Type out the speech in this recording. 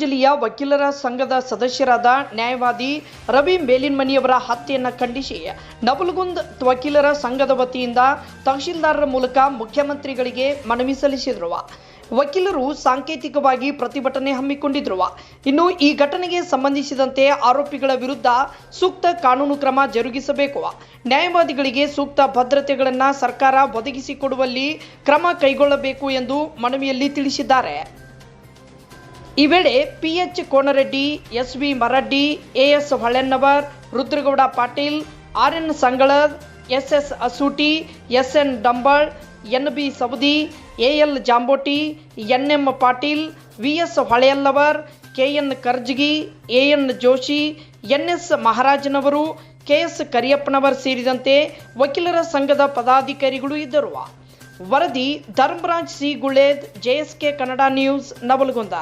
ಜಿಲ್ಲೆಯ ವಕೀಲರ ಸಂಘದ ಸದಸ್ಯರಾದ ನ್ಯಾಯವಾದಿ ರವಿ ಮೇಲಿನ್ಮನಿಯವರ ಹತ್ಯೆಯನ್ನು ಖಂಡಿಸಿ ನವಲಗುಂದ ವಕೀಲರ ಸಂಘದ ವತಿಯಿಂದ ತಹಶೀಲ್ದಾರರ ಮೂಲಕ ಮುಖ್ಯಮಂತ್ರಿಗಳಿಗೆ ಮನವಿ ಸಲ್ಲಿಸಿದರು. ವಕೀಲರು ಸಾಂಕೇತಿಕವಾಗಿ ಪ್ರತಿಭಟನೆ ಹಮ್ಮಿಕೊಂಡಿದ್ರು. ಇನ್ನು ಈ ಘಟನೆಗೆ ಸಂಬಂಧಿಸಿದಂತೆ ಆರೋಪಿಗಳ ವಿರುದ್ಧ ಸೂಕ್ತ ಕಾನೂನು ಕ್ರಮ ಜರುಗಿಸಬೇಕು, ನ್ಯಾಯವಾದಿಗಳಿಗೆ ಸೂಕ್ತ ಭದ್ರತೆಗಳನ್ನು ಸರ್ಕಾರ ಒದಗಿಸಿಕೊಡುವಲ್ಲಿ ಕ್ರಮ ಕೈಗೊಳ್ಳಬೇಕು ಎಂದು ಮನವಿಯಲ್ಲಿ ತಿಳಿಸಿದ್ದಾರೆ. ಈ ವೇಳೆ PH Konareddy, SV ಮರಡ್ಡಿ, AS Holennavar, Rudragowda Patil, RN ಸಂಗಳರ್, SS Asooti, SN Dambal, NB Savadi, AL Jamboti, NM Patil, VS ಹೊಳೆಯಲ್ಲವರ್, KN Karjagi, AN Joshi, NS ಮಹಾರಾಜನವರು, KS ಕರಿಯಪ್ಪನವರ್ ಸೇರಿದಂತೆ ವಕೀಲರ ಸಂಘದ ಪದಾಧಿಕಾರಿಗಳು ಇದ್ದರು. ವರದಿ Dharmaraj C ಗುಳೇದ್, JSK Kannada news, Navalgund.